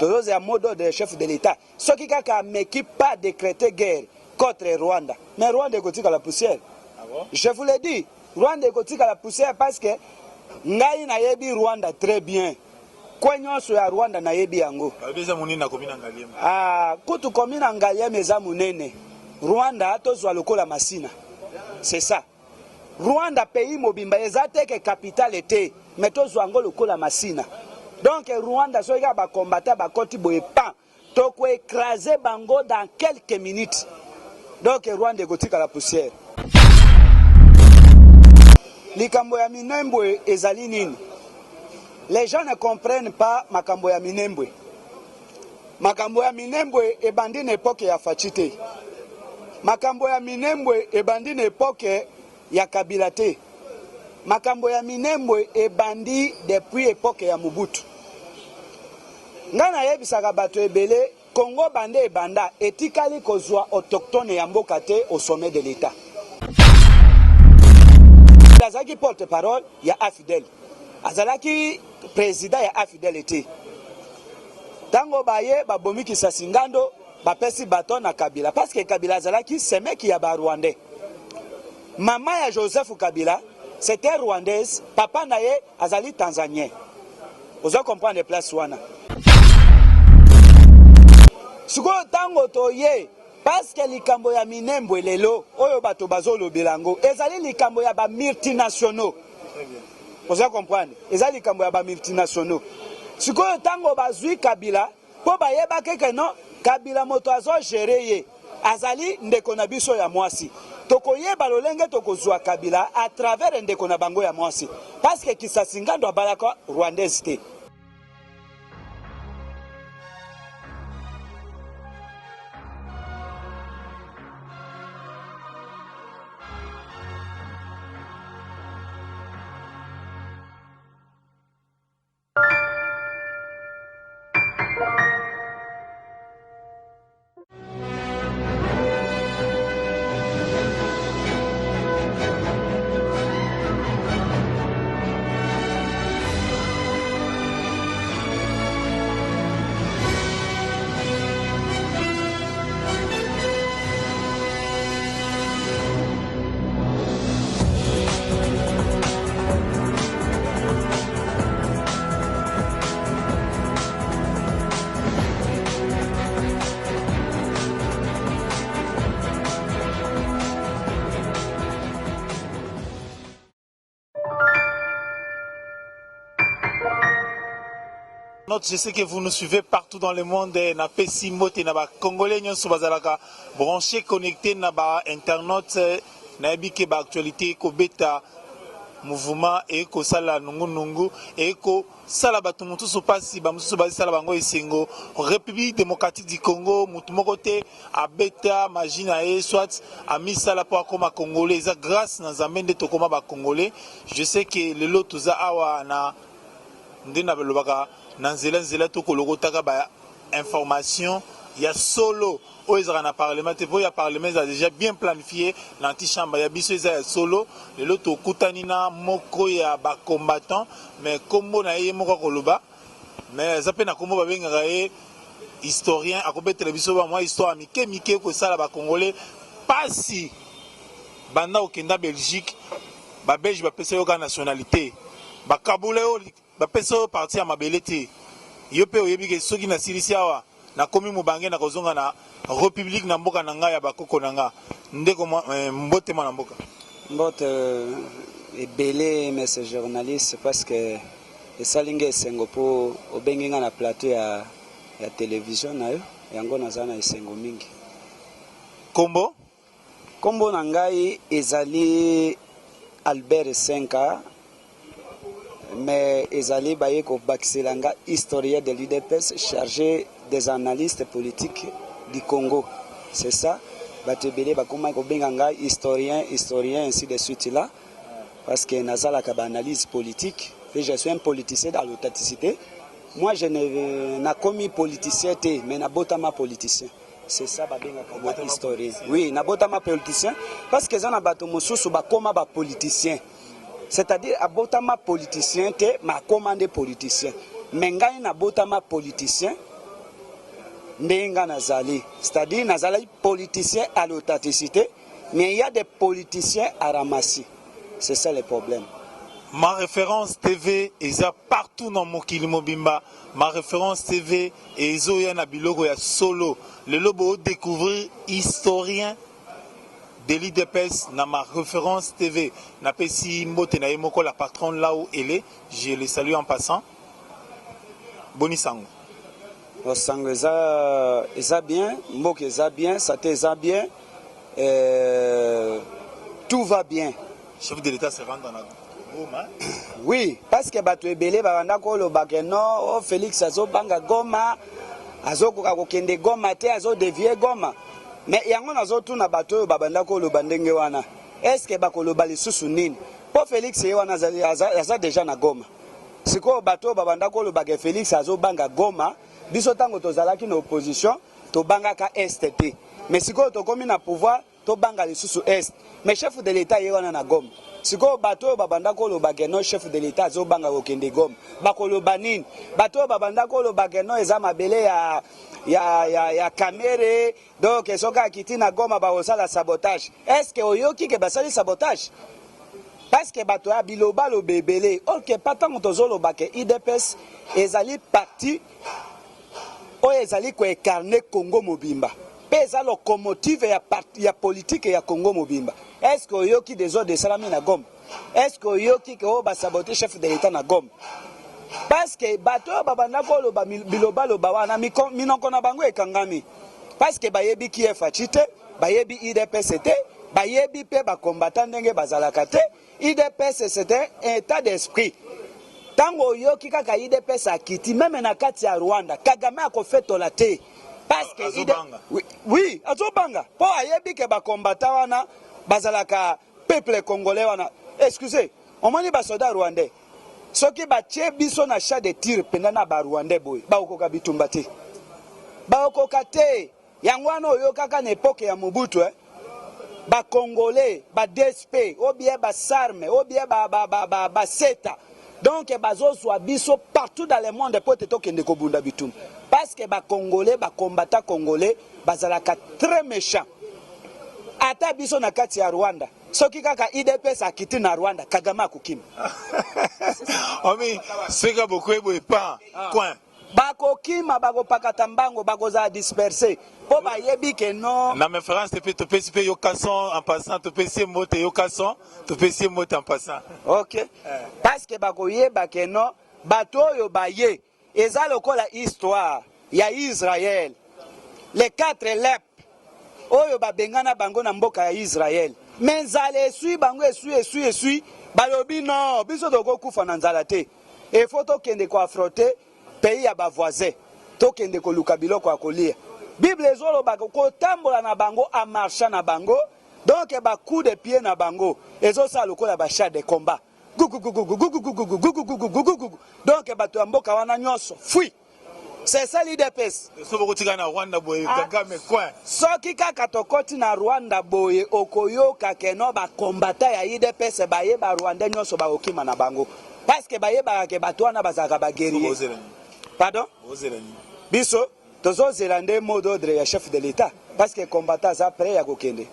Tozo ya mot d'ordre de chef de l'État. Ce qui a m'équipe pas décréter guerre contre Rwanda. Mais Rwanda est côté à la poussière. Ah bon? Je vous l'ai dit, Rwanda est côté à la poussière parce que ngai na yebi Rwanda très bien. Kwa nyonso ya Rwanda na yebi yango. Babeza munene komina ngaliema. Ah, kutu komina ngaliema eza munene. Rwanda tozwa lokola masina. C'est ça. Rwanda pays mobimba ezate que capitale était, mais tozwa ngo lokola masina. Donc Rwanda soka ba combattre ba koti boye pan. Toko écraser bango dans quelques minutes. Donc Rwanda gotika la poussière. Likambo ya Minembwe ezali nini? Les gens ne comprennent pas makambo ya Minembwe. Makambo ya Minembwe ebandi na époque ya Fachite. Makambo ya Minembwe ebandi na époque ya Kabila te. Makambo ya Minembwe ebandi depuis époque ya Mobutu. Ngana yebisaka bato ebele Congo bande ebanda etikali kozwa autochtone ya mboka te au sommet de l'État. Azalaki porte-parole ya Afidel. Azalaki président ya Afidel ete. Tango baye babomi Kisasi Ngando bapesi baton na Kabila parce que Kabila azalaki semeki ya ba Rwandais. Maman ya Joseph Kabila c'était rwandaise, papa naye azali tanzanien. Vous allez comprendre les places wana. Siko tango toye parce que likambo ya Minembwe lelo oyo bato bazolo bilango ezali likambo ya ba multinationaux. Vous allez comprendre. Ezali likambo ya ba multinationaux. Siko tango bazui Kabila po bayeba keke non Kabila moto azo gérer ye azali ndeko na biso ya mwasi. Tokoyeba lolenge tokozwa Kabila à travers ndeko na bango ya mwasi parce que Kisasi Ngando abalaka rwandaise te. Je sais que vous nous suivez partout dans le monde. Na pesi mote na ba congolais nyonso bazalaka branché connecté na ba internet na bike ba actualité ko beta mouvement et ko sala nungu et ko sala batu mutusu pasi ba mutusu bazi sala bango esengo République démocratique du Congo mutu moko te a beta magina et soit a mis sala pour koma congolais za grâce na zamende to koma ba congolais. Je sais que le lot za awa na ndina belobaka Nanzela toko logo taka ba information ya solo o ezra na parlement te ya parlement a déjà bien planifié l'antichambre ya biso ya solo le loto kutani na moko ya ba combattant mais kombo na ye moko koloba mais zape na kombo ba benga ye historien akobe télévision ba moi histoire mike ko sala ba congolais pasi banda okenda Belgique ba belge ba pesa yo ka nationalité ba kabule ba peso parti ya mabele te yope oyebi ke soki na silisi awa na komi mubange na kozonga na république na mboka na nga ya bakoko na nga ndeko mbote mwana mboka mbote ebele mais ce journaliste parce que esalinga esengo po obengi nga na plateau ya télévision na yo yango naza na esengo mingi. Kombo na ngai ezali Albert Senka mais ezali baye ko bakselanga historien de l'UDPS chargé des analystes politiques du Congo. C'est ça. Batebele bakoma ko benganga historien ainsi de suite là parce que nazala ka analyse politique et je suis un politicien dans l'authenticité. Moi je n'ai commis politicien té mais na botama politicien. C'est ça babenga ka historien. Oui, na botama politicien parce que zana bato mosusu bakoma ba politicien. C'est-à-dire abotama politicien te ma commande politicien. Mais ngai na botama politicien Ndenga Nazali. C'est-à-dire, Nazali politicien à l'authenticité, mais il y a des politiciens à ramasser. C'est ça le problème. Ma référence TV est partout dans Mokili Mobimba. Ma référence TV est Zoya Biloko ya solo. Le lobo découvrir historien de l'IDPS dans ma référence TV. Napesi Mbote na Yemoko la patronne là où elle est. Je les salue en passant. Boni sango. Sango eza bien, Mboke eza bien, Sate eza bien. Tout va bien. Chef de l'État se rend dans la Goma. Oui, parce que bato ebele babanda koloba ke non, Félix azobanga Goma, azokoka kokende Goma te, azodevie Goma. Mais yango nazotuna bato oyo babanda koloba ndenge wana. Est-ce que bakoloba lisusu nini? Po Félix ye wana aza déjà na Goma. Siko bato babanda koloba ke Félix azobanga Goma, biso tango tozalaki na opposition, tobangaka Est te. Mais siko tokomi na pouvoir, tobanga lisusu Est. Mais chef de l'État ye wana na Goma. Siko bato babanda koloba ke non chef de l'État azobanga kokende Goma. Bakoloba nini? Bato babanda koloba ke non eza mabele ya kamere, donc soka kiti na Goma ba osala sabotage. Est-ce que oyoki ke basali sabotage? Parce que bato ya biloba lo bebele, ok patango tozoloba ke IDPS ezali parti o ezali ko incarner Congo mobimba. Pesa locomotive ya politique ya Congo mobimba. Est-ce que oyoki des autres de salami na Goma? Est-ce que oyoki ke o ba saboter chef de l'État na Goma? Parce que bato babanda ko lo biloba lo bawana minoko na bango ekangami. Parce que bayebi ki efachite, bayebi IDPS te, bayebi pe ba combattant ndenge bazalaka te. IDPS c'était un état d'esprit. Tango oyoki kaka IDPS akiti même na kati ya Rwanda, Kagame akofetola te. Parce que oui, azobanga. Po ayebi ke ba combattant wana bazalaka peuple congolais wana. Excusez, on moni ba soldat rwandais. Soki batie biso na chat de tir penda na ba rwandais boy, ba okoka bitumba te. Ba okoka te. Yango wana oyo kaka na époque ya Mobutu ba congolais, ba DSP, ou bien ba SARME, ou bien ba SETA. Donc bazo soit biso partout dans le monde pour te tokende ko bunda bitumba. Parce que ba congolais, ba combattant congolais, bazalaka très méchant. Ata biso na kati ya Rwanda. Soki kaka IDPS akiti na Rwanda, Kagame akukima. Omi, seka beaucoup ebo pas coin. Bako kima bako pakata mbango bako za disperser. Po ba yebi ke non. Na référence te pesi pe yokason en passant, te pesi mote yokason, te pesi mote en passant. OK. Parce que bako yeba ke non, bato yo baye. Eza lokola histoire ya Israël. Les 4 lep oyo babengana bango na mboka ya Israël. Mais nzala esui bango esui balobi non biso toko kufa na nzala te. Et faut tokende ko affronter pays ya ba voisin. Tokende ko luka biloko ya kolia. Bible ezoloba ko tambola na bango a marcha na bango. Donc ba coup de pied na bango. Ezo sa lokola ba chat de combat. Donc bato ya mboka wana nyonso fui. C'est ça l'IDPS. Soki kaka tokoti na Rwanda boye okoyoka keno ba kombata ya IDPS baye ba Rwanda nyonso ba okima na bango. Parce que baye ba ke bato wana bazaka ba guerrier. Pardon? Biso tozo zelande mot d'ordre ya chef de l'État parce que combattant ça après ya kokende.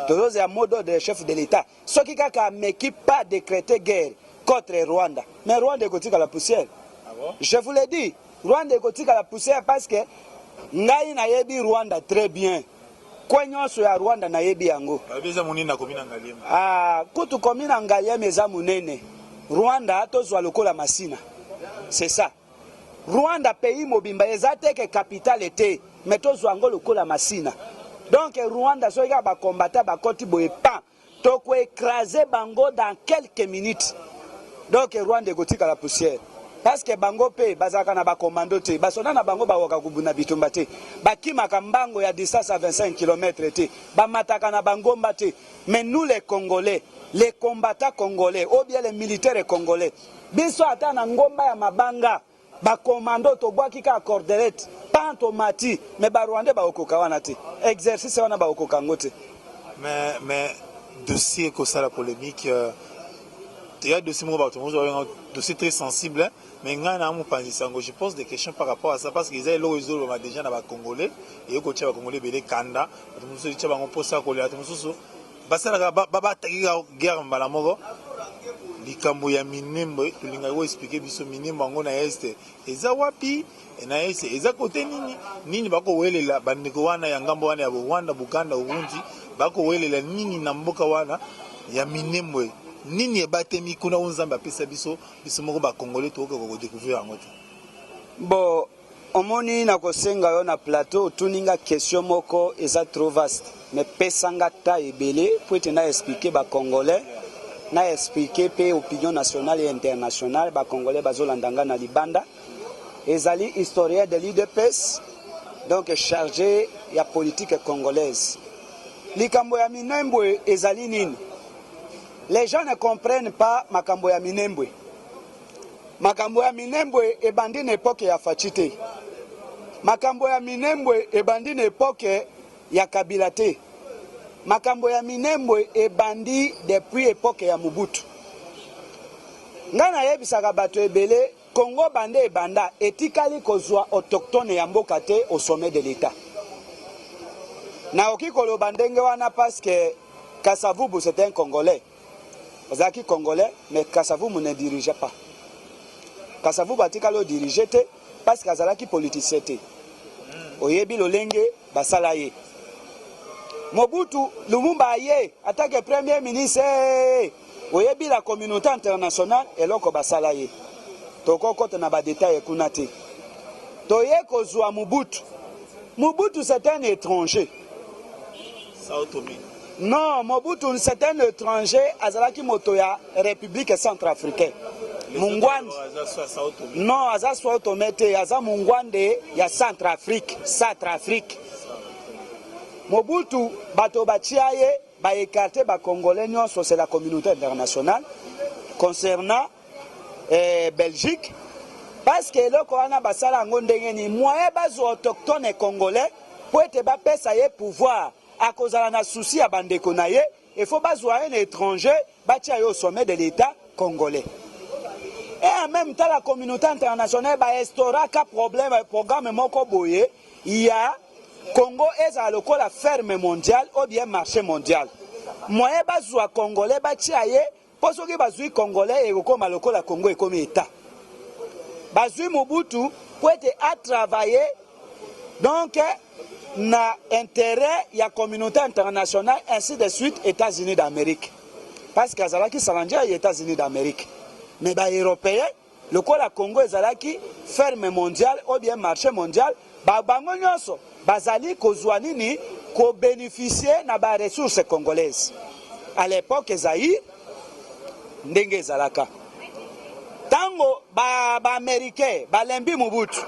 Tozo ya mot d'ordre ya chef de l'État. Soki kaka meki pas décréter guerre contre Rwanda. Mais Rwanda ekotika la poussière. Ah bon? Je vous l'ai dit. Rwanda ekotika la poussière parce que ngai na yebi Rwanda très bien. Kwenyoso ya Rwanda na yebi yango. Babeza munina komina ngaliema. Ah, kutu komina ngaliema eza munene. Rwanda tozwa lokola masina. C'est ça. Rwanda pays mobimba ezate ke capitale était mais tozwa ngo lokola masina. Donc Rwanda soika ba combattant ba koti boye pan. Toko écraser bango dans quelques minutes. Donc Rwanda ekotika la poussière. Parce que bango pe bazaka na ba commando te basona na bango ba waka kubuna bitumba te bakima kambango ya distance à 25 km te ba mataka na bango mbate. Mais nous les Congolais, les combattants congolais ou bien les militaires congolais biso ata na ngomba ya mabanga ba commando to bwaki ka cordelette panto mati mais ba Rwanda ba okoka wana te exercice wana ba okoka ngote. Mais dossier que ça la polémique il y a dossier très sensible, mais je pose des questions par rapport à ça parce qu'ils ont déjà dans Congolais et au Congolais belé kanda, guerre malamogo likambo ya minembo tulinga ko expliquer biso minembo ngo na este eza wapi na este eza kote nini bako welela bandeko wana ya ngambo wana ya Rwanda Buganda Urundi bako welela nini na mboka wana ya minembo nini ebatemi kuna onzamba pesa biso moko ba congolais to ko découvrir yango te. Bon omoni na kosenga yo na plateau tuninga question moko eza trop vaste mais pesanga ta ebele pour te na expliquer ba congolais na expliquer pe opinion nationale et internationale ba congolais bazolandanga na libanda ezali historien de l'UDPS donc chargé ya politique congolaise likambo ya minembwe ezali nini. Les gens ne comprennent pas makambo ya minembwe. Makambo ya minembwe ebandi na époque ya Fachite. Makambo ya minembwe ebandi na époque ya Kabila te. Makambo ya minembwe ebandi depuis époque ya Mobutu. Ngana yebisaka bato ebele Congo bande ebanda etikali kozwa autochtone ya mboka te au sommet de l'État. Na okikolo bandenge wana parce que Kasavubu c'était un Congolais. Zaki Congolais, mais Kasavubu ne dirigeait pas. Kasavubu atikalo dirigeait parce que Azalaki politicien. Oyebi lolenge basalaye. Mobutu Lumumba aye attaque premier ministre. Oyebi la communauté internationale et loko basalaye. Toko kote na ba détail kunate. Toye kozwa Mobutu. Mobutu c'est un étranger. Sao Tome. Non, Mobutu c'est un étranger azalaki moto ya République centrafricaine. Mungwande. Non, aza Sao Tome te aza Mungwande ya Centrafrique. Mobutu bato bachiaye ba écarté ba congolais nyonso c'est la communauté internationale concernant Belgique parce que loko wana basala ngo ndenge ni moyen bazo autochtone congolais pour être ba pesa ye pouvoir à cause de la souci à bandeko na ye il faut bazwa un étranger batia yo au sommet de l'État congolais et en même temps la communauté internationale ba instaura ka programme moko boye il y a Congo est à la ferme mondiale ou bien marché mondial moyen bazwa congolais batia ye pour ceux qui bazui congolais et comme la Congo est comme État bazui Mobutu pour être à travailler donc na intérêt ya communauté internationale ainsi de suite États-Unis d'Amérique parce que azalaki salanja ya États-Unis d'Amérique mais ba européen le la Congo ezalaki ferme mondiale ou bien marché mondial ba bango nyonso bazali kozwa nini ko bénéficier na ba ressources congolaises à l'époque Zaïre ndenge ezalaka tango ba américain ba lembi Mobutu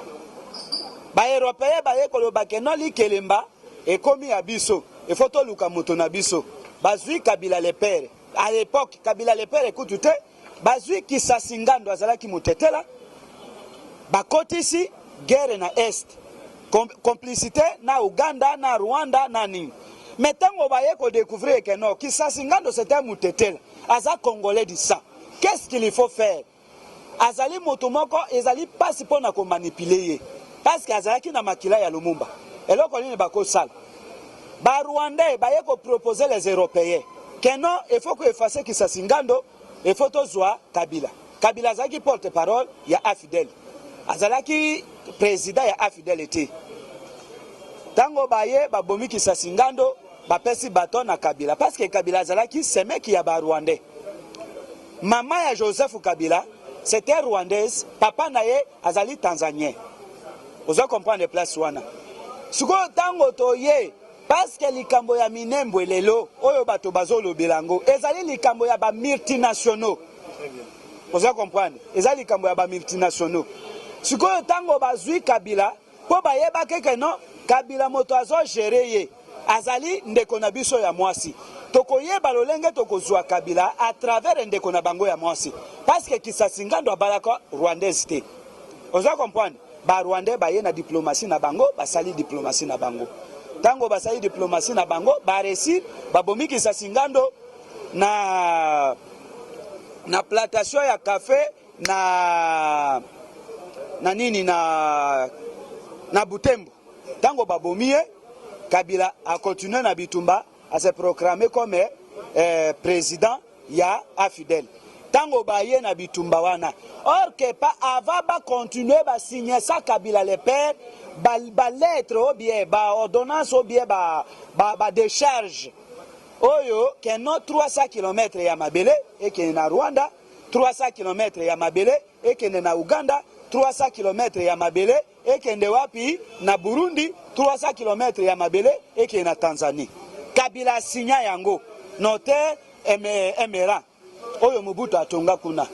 ba européen ba yekolo bakeno likelemba ekomi ya biso il faut to luka moto na biso bazui Kabila le père à l'époque Kabila le père écoute te bazui Kisasi Ngando azalaki mutetela bakotisi guerre na est complicité na Uganda na Rwanda na nini mais tango ba yeko découvrir que non Kisasi Ngando c'était mutetela aza congolais du sang qu'est-ce qu'il faut faire azali moto moko ezali pasi pona ko manipuler parce que azalaki na makila ya Lumumba eloko nini bakosala ba Rwandais ba yeko proposer les Européens que non il faut que effacer Kisasi Ngando il faut tozwa Kabila azalaki porte-parole ya Afidel azalaki président ya Afidel était tango baye babomi Kisasi Ngando bapesi baton na Kabila parce que Kabila azalaki semeki ya ba Rwandais maman ya Joseph Kabila c'était rwandaise papa naye azali tanzanien. Vous comprenez les places wana. Suko tango toye parce que likambo ya minembwe lelo oyo bato bazolo bilango ezali likambo ya ba multinationaux. Vous comprenez? Ezali likambo ya ba multinationaux. Suko tango bazui Kabila po bayeba keke non Kabila moto azo gérer ye azali ndeko na biso ya mwasi. Tokoyeba lolenge tokozwa Kabila à travers ndeko na bango ya mwasi parce que Kisasi Ngando abalaka rwandaise te. Vous comprenez? Ba Rwandais ba ye na diplomatie na bango basali diplomatie na bango tango basali diplomatie na bango ba réussir ba bomi Kisasi Ngando na na plantation ya café na nini na Butembo. Tango babomie Kabila a continué na bitumba à se proclamer comme président ya Afidel. Tango baye na bitumba wana. Or que pas avant ba continuer ba signer ça Kabila le père ba lettre ou bien ba ordonnance ou bien ba décharge. Oyo que non 300 km ya Mabele et que na Rwanda, 300 km ya Mabele et que na Uganda, 300 km ya Mabele et que nde wapi na Burundi, 300 km ya Mabele et que na Tanzanie. Kabila signa yango notaire Emera oyo Mobutu atonga kuna.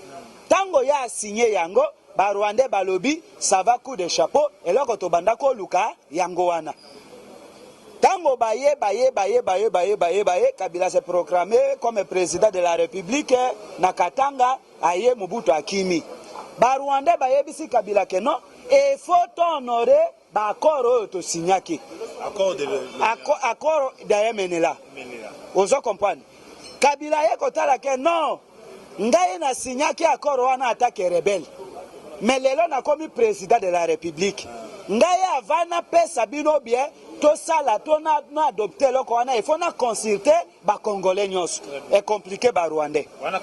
Tango ya signé yango ba Rwandais balobi ça va coup de chapeau eloko to banda ko luka yango wana. Tango baye Kabila s'est proclamé comme président de la République na Katanga aye Mobutu akimi. Ba Rwandais baye bisi Kabila ke non et faut honorer ba accord to signaki. Accord de Menela. Ozo comprendre. Kabila ye kotala ke non ngai na signaki accord wana attaque rebelle. Mais lelo na komi président de la République. Ngai avana pesa bino bien to sala to na adopter loko wana il faut na consulter ba congolais nyos et compliqué ba Rwandais. Wana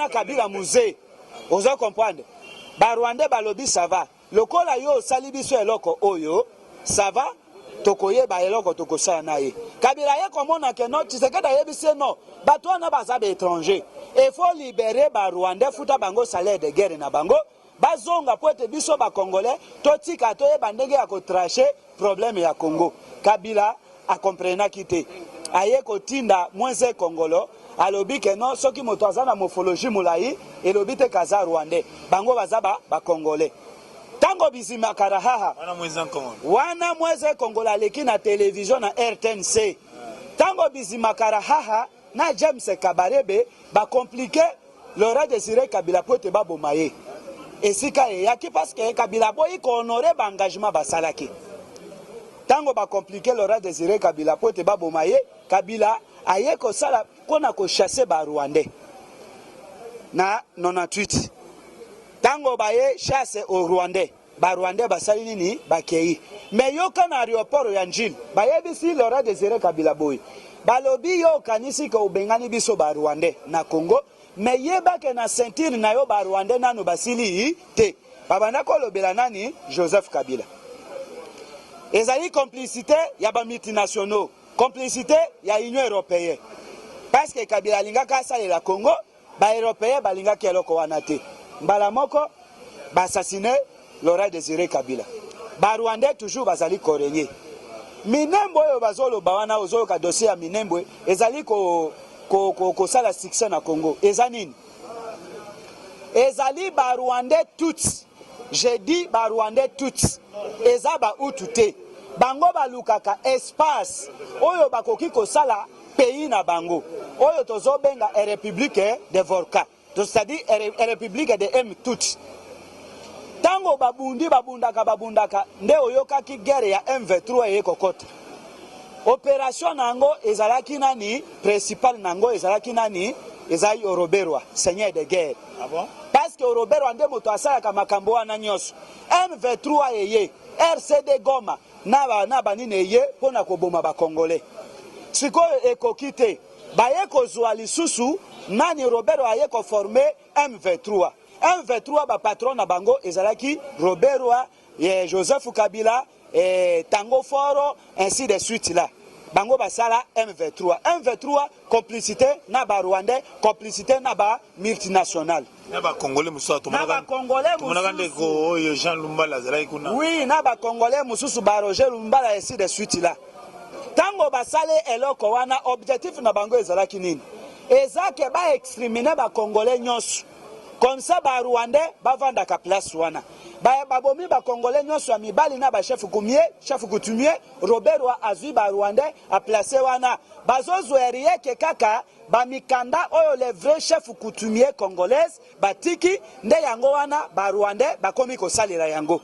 Kabila musée. Ozo comprendre. Ba Rwandais balobi ça va. Lokola yo sali biso eloko oyo ça va tokoye ba eloko tokosala na ye. Kabila ye komona ke non Tshisekedi yebise non bato na baza ba étranger. Il faut libérer ba Rwandais futa bango salaire de guerre na bango. Bazonga po ete biso ba congolais totika toye bandenge ya ko tracher problème ya Congo. Kabila a comprena kité. Aye kotinda mwenze Congolo alobi ke non soki moto azana morphologie mulai elobi te kaza Rwandais. Bango baza ba congolais. Tango bizima karahaha wana mweze Kongola aleki na télévision na RTNC. Tango bizima karahaha na James Kabarebe ba compliqué Laurent Désiré Kabila pote ba bomaye. Esika yaki parce que Kabila boyi ko honorer ba engagement ba salaki. Tango ba compliqué Laurent Désiré Kabila pote ba bomaye, Kabila aye ko sala kona ko chasser ba Rwandais. Na 98 Tango baye chasse au Rwandais. Ba Rwandais basali nini bakei. Mais yoka na aéroport ya Njil. Baye bisi Laurent Désiré Kabila boy. Balobi yo kanisi ko ubengani biso ba Rwandais na Congo. Mais yeba ke na ceinture na yo ba Rwandais nanu basili te. Babanda ko lobela nani Joseph Kabila. Ezali complicité ya ba multinationaux. Complicité ya Union européenne. Parce que Kabila lingaka sali la Congo, ba européen balinga keloko wana te. Mbala moko ba assassiné Laurent Désiré Kabila. Ba Rwandais toujours bazali korenye. Minembo yo bazolo bawana ozo ka dossier ya Minembo ezali ko sala succès na Congo. Ezanini. Ezali ba Rwandais toutes. J'ai dit ba Rwandais toutes. Eza ba utute. Bango balukaka espace oyo bakoki ko sala pays na bango. Oyo tozo benga République de Volca. C'est-à-dire République de M toutes. Tango babundaka nde oyokaki guerre ya M23 ye kokota. Opération nango ezalaki nani principal nango ezalaki nani ezai Oroberwa seigneur de guerre. Ah bon? Parce que Oroberwa nde moto asalaka makambo wana nyonso. M23 yeye RCD Goma na banine ye pona koboma ba Congolais. Sikoyo ekokite baye kozwa lisusu nani Roberto aye ko former M23. M23 ba patron na bango ezalaki Roberto Joseph Kabila Tango Foro ainsi de suite là. Bango basala M23. M23 complicité na ba Rwandais, complicité na ba multinational. Na ba Congolais mususu to na ba Congolais mususu oyo Jean Lumbala zalaki kuna. Oui, na ba Congolais mususu ba Roger Lumbala ainsi de suite là. Tango basale eloko wana objectif na bango ezalaki nini? Ezake ba exterminer ba Congolais nyonso. Comme ça ba Rwandais ba vanda ka place wana. Ba bomi ba Congolais nyonso ya mibali na ba chef coutumier Robert wa azui ba Rwandais a placé wana. Bazozo erieke kaka ba mikanda oyo les vrais chefs coutumiers congolais batiki nde yango wana ba Rwandais ba komi ko salira yango.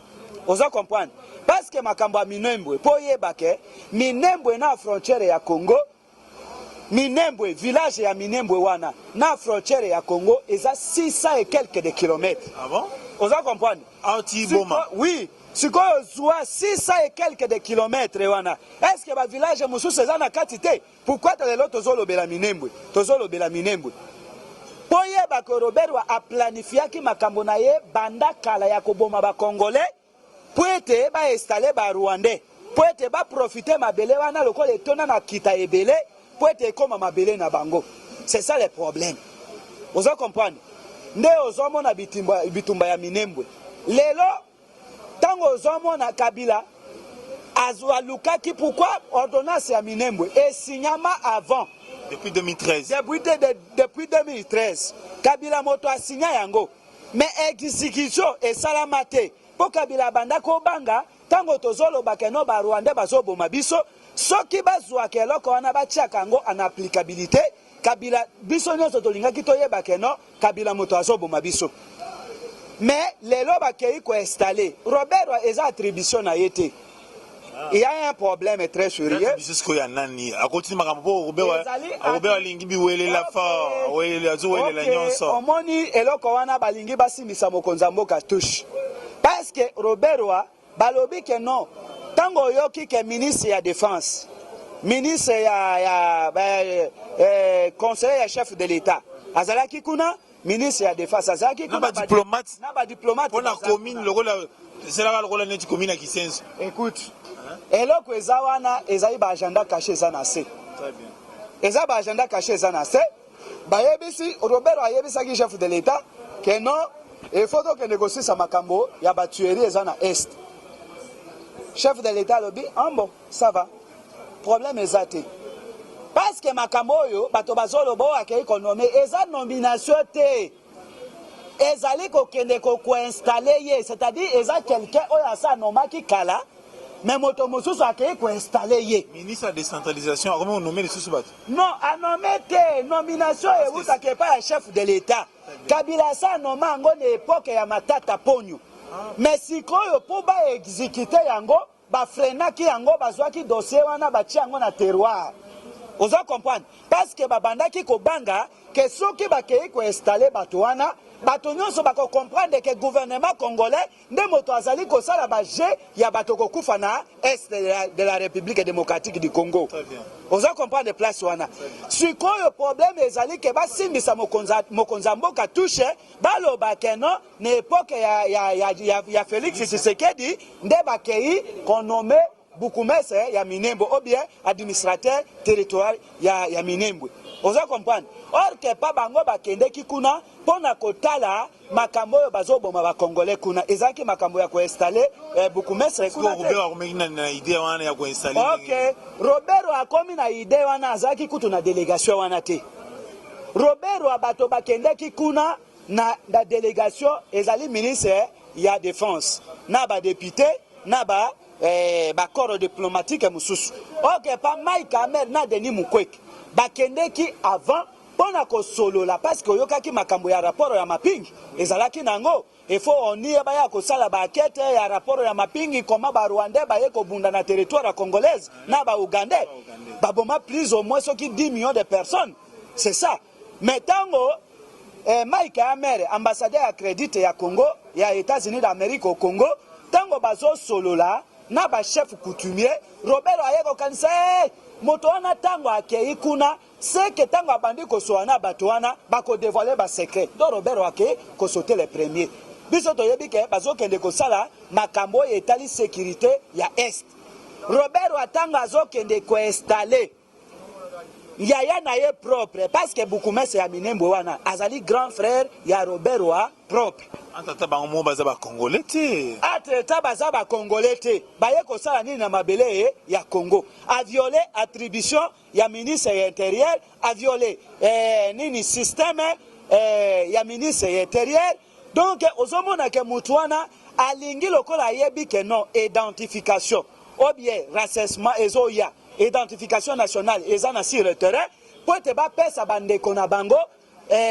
Ozo comprendre? Parce que makambo ya Minembwe po yeba ke Minembwe na frontière ya Congo Minembwe, village ya Minembwe wana, na frontière ya Congo, ils ont 600 et quelques de kilomètres. Ah bon? Vous avez compris? Oui. Si vous avez 600 et quelques de kilomètres, est-ce que le village Moussou c'est en quantité? Pourquoi tu as l'autre zolo bela Minembwe? Tozolo bela Minembwe. Pour yeba que Robert a planifié ki makambo na ye banda kala ya koboma ba Congolais pour être ba installer ba Rwandais. Pour être ba profiter mabele wana lokole tona na kita ebele pour être comme mabele na bango. C'est ça le problème. Vous comprenez? Nde ozomona bitumba ya Minembwe. Lelo tango ozomona Kabila azwa lukaki pourquoi ordonnance ya Minembwe et signama avant depuis 2013. Depuis 2013. Kabila moto a signé yango. Mais exécution et salamate pour Kabila banda ko banga tango tozolo bakeno ba Rwanda bazoboma biso soki bazwa keloko wana batiaka yango en applicabilité Kabila biso nyonso tolingaki toyeba keno Kabila moto azoboma biso. Mais lelo bakei ko installer Robert eza attribution na yete. Il y a un problème très sérieux. C'est ce qu'il y a nani. À côté makambo Robert lingibi wele la fa wele azuwele la nyonso. Omoni eloko wana balingi basimisa mokonza mboka touche. Parce que Robert wa balobi que non. Tango yoki ke ministre ya défense. Ministre ya conseiller chef de l'état. Azalaki kuna ministre ya défense azalaki kuna diplomate. Na ba diplomate. Pour la commune le rôle c'est là le rôle neti commune à Kisenzo. Écoute. Eloko eza wana ezali ba agenda caché eza na se. Très bien. Eza ba agenda caché eza na se. Ba yebisi Robert ayebisaki chef de l'état que non il faut que négocier sa makambo ya ba tuerie eza na est. Chef de l'état lobi ambo ça va. Problème ezate. Parce que makambo yo bato bazolo bo akei ko nommer eza nomination te. Ezali ko kende ko installer ye, c'est-à-dire eza quelqu'un oya sa nomaki kala. Mais moto mosusu akei ko installer ye. Ministre de décentralisation, comment on nomme les sous-bat? Non, a nommé te nomination et vous t'inquiétez pas chef de l'état. Kabila sa noma ngo na époque ya Matata Ponyo. Mais si koyo po ba exécuter yango, ba frenaki yango bazwaki dossier wana ba tia yango na terroir. Vous comprenez? Parce que babandaki ko banga que soki ba kei ko installer bato wana bato nyonso bako comprendre que gouvernement congolais nde moto azali ko sala ba jeu ya bato ko kufa na est de la République démocratique du Congo. Vous comprenez de place wana. Sikoyo problème ezali ke ba simbisa mokonza mboka touche baloba ke non na époque ya Félix Tshisekedi nde ba kei ko nommé Bukumese ya Minembwe ou bien administrateur territorial ya Minembwe. Vous comprenez? Or que pas bango bakende ki kuna pona kotala makambo yo bazoboma ba Congolais kuna ezaki makambo ya ko installer Bukumese kuna. Robert akomi na idée wana ya ko installer. OK, Robert akomi na idée wana azaki kutu na délégation wana te. Robert abato bakende ki kuna na délégation ezali ministre ya défense na ba député na ba corps diplomatique mususu. OK, pas Mike Amer na Denis Mukwege bakendeki avant pona ko solo la parce que yokaki makambo ya rapport ya mapingi ezalaki nango il faut on y ba ya ko sala ba enquête ya rapport ya mapingi koma ba Rwandais ba yeko bunda na territoire congolaise na ba Ougandais ba boma plus au moins soki 10 millions de personnes. C'est ça. Mais tango Mike Amer ambassadeur accrédité ya Congo ya États-Unis d'Amérique au Congo tango bazo solo la na ba chef coutumier Robert ayeko kanisa moto wana tango akei kuna c'est que tango abandi ko soana bato wana bako dévoiler ba secret do Robert akei ko sauter les premiers biso to yebi ke bazo kende ko sala makambo etali sécurité ya est Robert atanga azo kende ko installer yaya na ye propre parce que Bukumese ya Minembwe wana azali grand frère ya Robert wa propre. Atata bango baza ba Congolais te. Atata baza ba Congolais te. Baye ko sala nini na mabele ya Congo. A violé attribution ya ministre ya intérieur, a violé nini système ya ministre ya intérieur. Donc ozomona ke mutu wana alingi lokola yebi ke non identification. Ou bien rassemblement ezoya. Identification nationale ezana sur le terrain pour te ba pesa bandeko na bango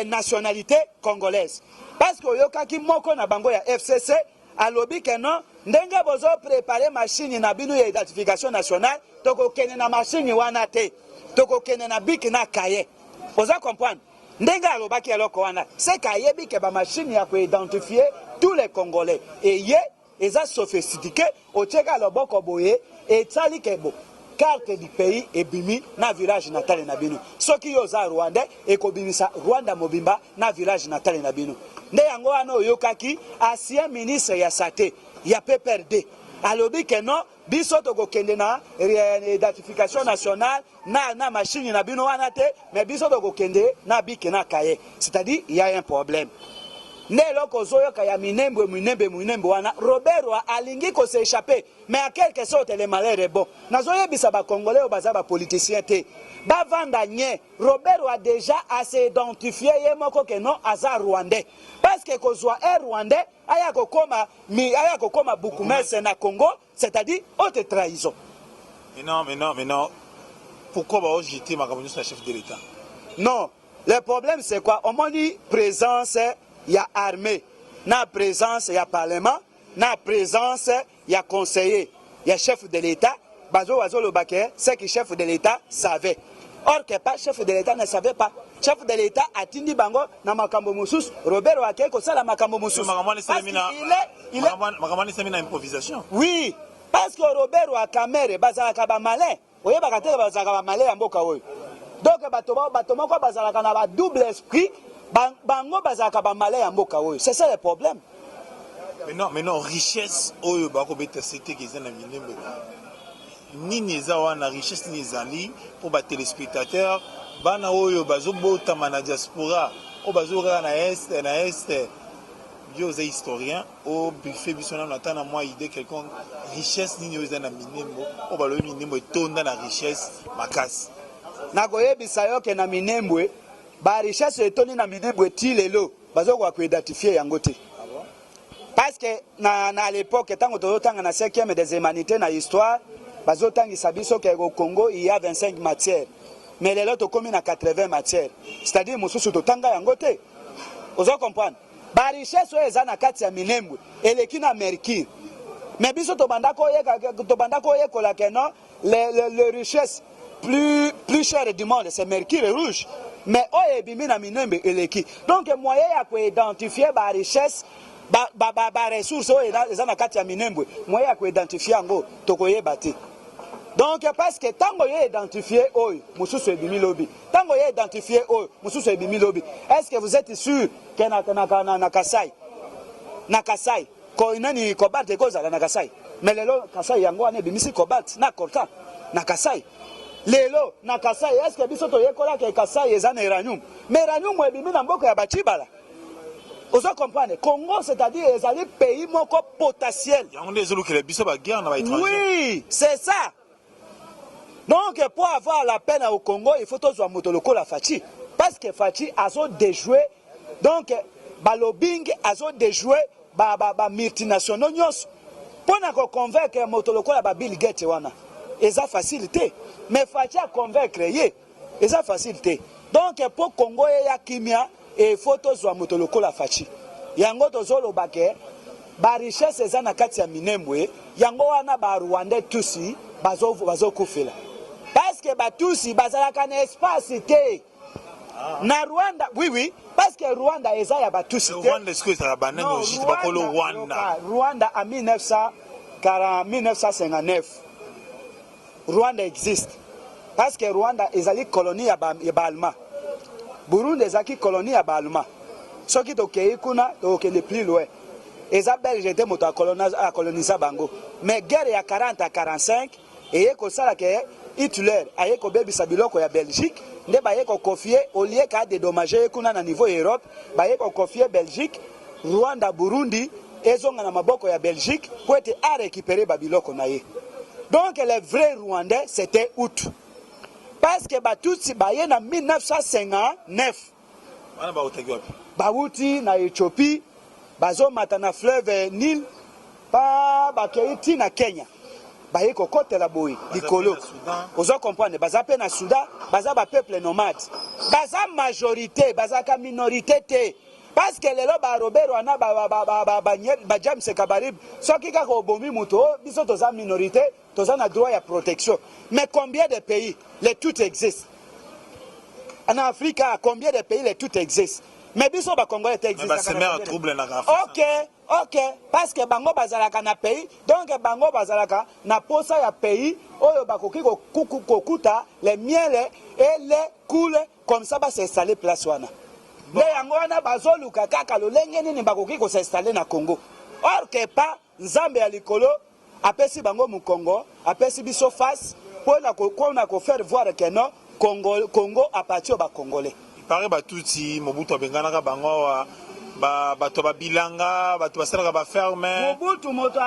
nationalité congolaise parce que yokaki moko na bango ya FCC alobi que non ndenge bozo préparer machine na bino ya identification nationale toko kene na machine wana te toko kene na bic na cahier oza comprendre ndenge alobaki eloko wana c'est kayebi ke ba machine ya ko identifier tous les Congolais et ye eza sophistiqué otieka loboko boye et tsali kebo carte du pays et bimi na village natal na bino soki yo za Rwanda e ko bimisa Rwanda mobimba na village natal na bino nde yango wana oyokaki ancien ministre ya santé ya PPRD alobi ke non biso to ko kende na identification nationale na machine na bino wana te mais biso to ko kende na bic na cahier c'est-à-dire il y a un problème ne loko zoyoka ya minembe wana Robert wa alingi ko s'échapper mais à quelque sorte le malheur est bon nazoyebisa ba congolais baza ba politicien te ba vanda nye Robert wa déjà a s'identifier ye moko que non aza rwandais parce que kozwa rwandais aya ko koma bukumese na Congo c'est-à-dire haute trahison. Mais non. Pourquoi va jeter ma communauté sur le chef de l'État? Non, le problème c'est quoi? On m'a dit présence il y a armée, na présence il y a parlement, na présence il y a conseiller, il y a chef de l'État. Bazo le baké, c'est que chef de l'État savait. Or que pas chef de l'État ne savait pas. Chef de l'État a tindi bango na makambo mususu Robert Wake ko sala makambo mususu. Il est improvisation. Oui, parce que Robert wa Kamere bazalaka ba malin. Oye bakatela bazalaka ba malin ya mboka oyo. Donc bato moko bazalaka na ba double esprit. Bango bazalaka ba malin ya mboka oyo. C'est ça le problème. Mais non, richesse oyo bako beta c'était que za na minembe. Nini eza wana richesse ni ezali pour ba téléspectateurs bana oyo bazobota na diaspora o bazora na est yo za historien o fait bisona na tana moi idée quelqu'un richesse nini eza na minembo o balo minembo etonda na richesse makasi na koyebisa yo ke na minembwe ba richesse etoni na minembwe ti lelo bazokwa ko identifier yango te parce que na l'époque tango tozotanga na 5e des humanités na histoire bazotangisa biso ke au Congo il y a 25 matières mais les autres communes à 80 matières c'est-à-dire mususu totanga yango te ozo comprendre ba richesse eza na kati ya minembwe eleki na mercure mais biso tobanda ko yekola ke non le richesse plus cher du monde c'est mercure rouge mais oye bimi na minembwe eleki donc moyen ya ko identifier ba richesse ba ressources eza na kati ya minembwe moyen ya ko identifier yango tokoyeba te. Donc parce que tango ye identifié oy mususu ebimi lobi tango ye identifié oy mususu ebimi lobi est-ce que vous êtes sûr que na Kasai ko inani cobalt kozala na Kasai mais lelo Kasai yango ane ebimisi cobalt na coltan na Kasai lelo na Kasai est-ce que biso to yekola ke Kasai eza na uranium mais uranium ebimi na mboka ya bachibala. Vous comprenez, Congo, c'est-à-dire ezali pays moko potentiel. Oui, c'est ça. Donc, pour avoir la peine au Congo, il faut tous motoloko la Fachi. Parce que Fachi a déjoué, donc, lobbying a déjoué, multinationaux. Pour convaincre motoloko la Bill Gates, ils ont facilité. Mais Fachi a convaincre, ils ont facilité. Donc, pour Congo, il y a Kimia. Et photos wa motoloko la Fachi yango tozolo bake ba richesse eza na kati ya minembwe yango wana ba Rwanda tusi bazo kufela parce que ba tusi bazalaka na espace te na Rwanda oui parce que Rwanda eza ya ba tusi te Rwanda est-ce que ça ba nano juste ba kolo Rwanda en 1959 Rwanda existe parce que Rwanda ezali colonie ya ba Allemand. Burundi ezaki colonie ya Balma. Soki tokei kuna tokende plus loin. Eza Belge était moto a coloniser bango. Mais guerre ya 40 à 45 et ko sala ke Hitler aye ko bebisa biloko ya Belgique nde baye ko confier au lieu ka dédommager kuna na niveau Europe baye ko confier Belgique Rwanda Burundi ezonga na maboko ya Belgique pour être à récupérer babiloko na ye. Donc les vrais Rwandais c'était Hutu. Parce que Batutsi baye na 1959. Bauti na Éthiopie, bazo mata na fleuve Nil, pa bakeiti na Kenya. Baye kokote la boy, likolo. Ozo comprendre, baza pe na Soudan, baza ba peuple nomade. Baza majorité, baza ka minorité te. parce que lelo ba Robert wana ba James Kabarib soki kaka obomi muto biso toza minorité toza na droit ya protection. Mais combien de pays les tout existent? En Afrique, combien de pays les tout existent? Mais biso ba Congolais existent. Mais c'est un trouble na Afrique. OK, parce que bango bazalaka na pays, donc bango bazalaka na posa ya pays oyo bakoki kokuta les miels et les coules comme ça va s'installer place wana. Mais yango wana bazoluka kaka lolenge nini bakoki ko s'installer na Congo. Or que pas Nzambe ya likolo apesi bango mu Congo, apesi biso face pour ko faire voir que non Congo appartient aux Congolais. Il paraît batuti Mobutu abenganaka bango bato bilanga bato basalaka ba ferme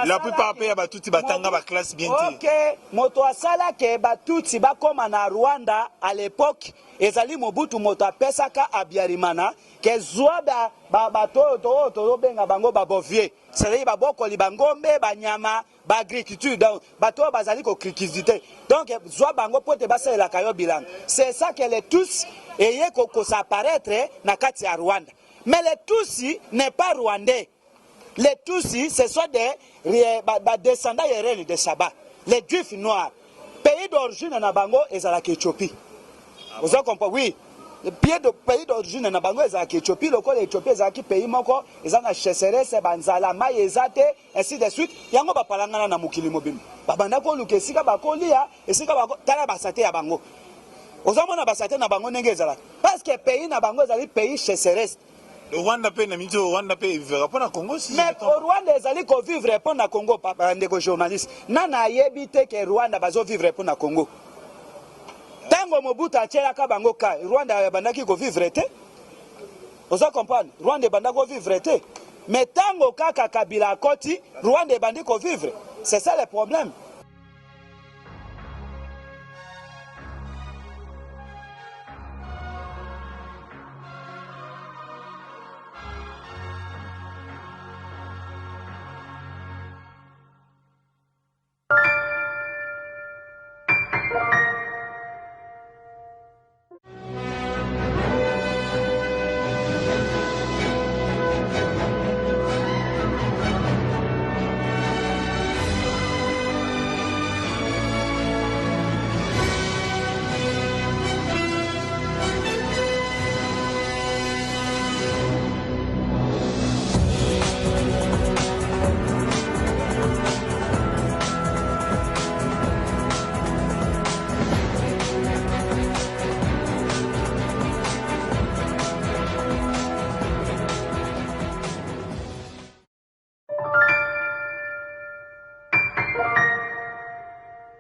la plupart pays batuti batanga ba classe bien te. OK, moto asala ke batuti bakoma na Rwanda à l'époque ezali Mobutu moto apesaka abiarimana ke zwa bato to benga bango babovie. C'est ba bokoli bangombe banyama ba agriculture donc bato bazali ko criticité. Donc zwa bango pote basala kayo bilanga. C'est ça que les tous ayé ko s'apparaître na kati ya Rwanda. Mais les Tutsis n'est pas rwandais. Les Tutsis, ce sont des descendants de Saba. Les Juifs noirs. Pays d'origine na bango est à la Éthiopie. Vous avez compris? Oui. Le pays d'origine na bango est à l'Éthiopie. Le col Éthiopie est à qui pays moko est à Chesserese, Banzala, Maïezate, ainsi de suite. Yango ba palangana na mukili mobim. Babanda ko luke sika ba kolia, esika ba tala basate ya bango. Ozamona basate na bango ndenge ezala. Parce que pays na bango ezali pays Chesserese. Le Rwanda peut vivre pour le Congo si. Mais au Rwanda, ils allaient vivre pour le Congo, papa, des journalistes. Nana yebite que Rwanda va vivre pour le Congo. Tango Mobutu a tiré à Bango, Rwanda bandaki ko vivre te. Vous comprenez? Rwanda bandako vivre te. Mais tango kaka Kabila Koti, Rwanda bandiko vivre. C'est ça le problème.